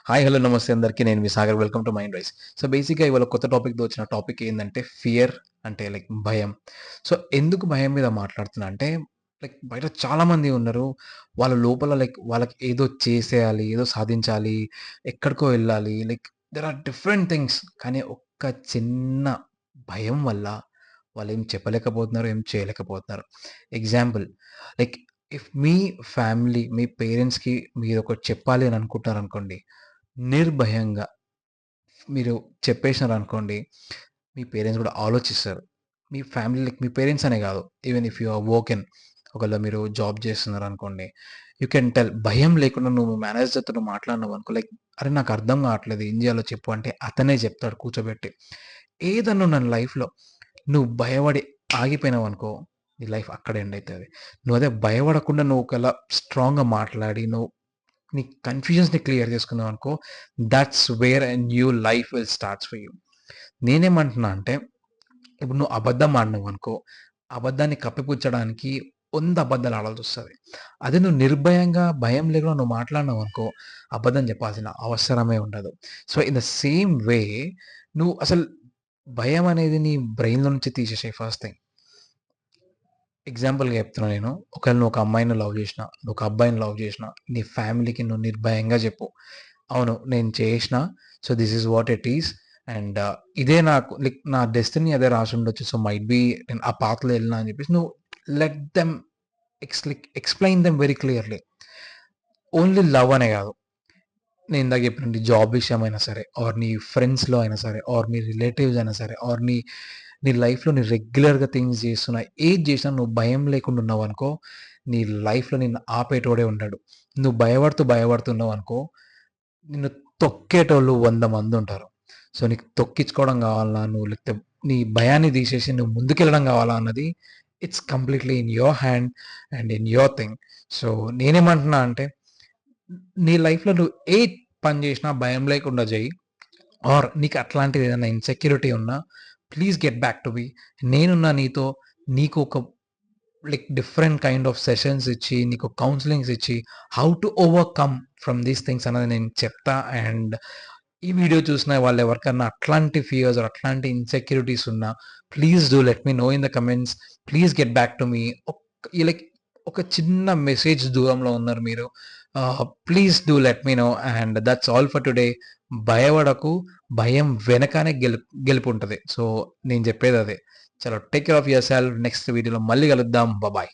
Hi hello నమస్తే అందరికీ. నేను మీ Sagar. Welcome to Mind Rise. So బేసిక్గా ఇవాళ కొత్త టాపిక్తో వచ్చిన టాపిక్ ఏంటంటే ఫియర్, అంటే లైక్ భయం. సో ఎందుకు భయం మీద మాట్లాడుతున్నా అంటే, లైక్ బయట చాలామంది ఉన్నారు. వాళ్ళ లోపల లైక్ వాళ్ళకి ఏదో చేసేయాలి, ఏదో సాధించాలి, ఎక్కడికో వెళ్ళాలి, like there are different things. కానీ ఒక్క చిన్న భయం వల్ల వాళ్ళు ఏం చెప్పలేకపోతున్నారు, ఏం చేయలేకపోతున్నారు. ఎగ్జాంపుల్, లైక్ ఇఫ్ మీ ఫ్యామిలీ, మీ పేరెంట్స్కి మీరు ఒకటి చెప్పాలి అని అనుకుంటున్నారు అనుకోండి, నిర్భయంగా మీరు చెప్పేసినారనుకోండి, మీ పేరెంట్స్ కూడా ఆలోచిస్తారు. మీ ఫ్యామిలీ లైక్ మీ పేరెంట్స్ అనే కాదు, even if you are working, ఒకవేళ మీరు జాబ్ చేస్తున్నారనుకోండి, యూ కెన్ టెల్. భయం లేకుండా నువ్వు మేనేజర్‌తో మాట్లాడినావనుకో, లైక్ "అరే! నాకు అర్థం కావట్లేదు, ఏం చేయాలో చెప్పు" అంటే అతనే చెప్తాడు కూర్చోబెట్టి. ఏదన్నా నా లైఫ్‌లో నువ్వు భయపడి ఆగిపోయినావనుకో, నీ లైఫ్ అక్కడే ఎండ్ అయితది. నువ్వు అదే భయపడకుండా నువ్వు ఒకవేళ స్ట్రాంగ్‌గా మాట్లాడి, నువ్వు నీ కన్‌ఫ్యూజన్స్‌ని క్లియర్ చేసుకున్నావనుకో, thoughts where a new life will starts for you. నేనేమంటున్నా అంటే, ఇప్పుడు నువ్వు అబద్ధం ఆడినావనుకో, అబద్ధాన్ని కప్పిపుచ్చడానికి 100 అబద్ధాలు ఆడాల్సొస్తది. అదే నువ్వు నిర్భయంగా, భయం లేకుండా నువ్వు మాట్లాడినావనుకో, అబద్ధం చెప్పాల్సిన అవసరమే ఉండదు. So, in the same way నువ్వు అసలు భయం అనేది నీ బ్రెయిన్‌లో నుంచి తీసేసేయి ఫస్ట్ థింగ్. ఎగ్జాంపుల్‌గా చెప్తున్నా నేను. ఒకవేళ నువ్వు ఒక అమ్మాయిని లవ్ జేసినా, నువ్వు ఒక అబ్బాయిని లవ్ జేసినా, నీ ఫ్యామిలీకి నువ్వు నిర్భయంగా జెప్పు. అవును, నేను చేషినా. So, this is what it is. And ఇదే నాకు లైక్ నా డెస్టినీ అదే రాసుండొచ్చు. సో, మైట్ బీ నేను ఆ పాత్‌లో ఎళ్ళినా అని జెప్పేసి నువ్వు let them explain them very clearly. Only love అనే గాదు. నేను ఇందాక చెప్పినట్టు జాబ్ విషయమైనా సరే, ఆర్ నీ ఫ్రెండ్స్‌లో అయినా సరే, ఆర్ నీ రిలేటివ్స్ అయినా సరే, ఆర్ నీ నీ లైఫ్‌లో నీ రెగ్యులర్‌గా థింగ్స్ చేస్తున్నా, ఏది చేసినా నువ్వు భయం లేకుండా ఉన్నావనుకో, నీ లైఫ్‌లో నిన్ను ఆపేటోడే ఉండడు. నువ్వు భయపడుతున్నావనుకో, నిన్ను తొక్కేటోళ్ళు 100 మందుంటారు. సో, నీకు తొక్కించుకోవడం కావాలన్నా, నువ్వు లేకపోతే నీ భయాన్ని తీసేసి నువ్వు ముందుకెళ్ళడం కావాలా అన్నది it's completely in your hand and in your thing. So, నేనేమంటున్నా అంటే, నీ లైఫ్‌లో నువ్వు ఏ పని చేసినా భయం లేకుండా చెయ్యి. ఆర్ నీకు అట్లాంటిది ఏదైనా ఇన్‌సెక్యూరిటీ ఉన్నా, ప్లీజ్ గెట్ బ్యాక్ టు మీ. నేనున్నా నీతో. నీకు ఒక like different kind of sessions ఇచ్చి, నీకు కౌన్సెలింగ్స్ ఇచ్చి, how to overcome from these things అనేది నేను చెప్తా. అండ్ ఈ వీడియో చూసిన వాళ్ళు ఎవరికన్నా అట్లాంటి ఫియర్స్ ఆర్ అట్లాంటి ఇన్‌సెక్యూరిటీస్ ఉన్నా, please do let me know in the comments. Please get back to me. Like ఒక చిన్న మెసేజ్ దూరంలో ఉన్నారు మీరు. Please do let me know. And that's all for today. భయపడకు. భయం వెనకానే గెలుపుంటది. సో, నేను చెప్పేదదే. చలో, take care of yourself. Next వీడియోలో మళ్ళీ కలుద్దాం. బాయ్.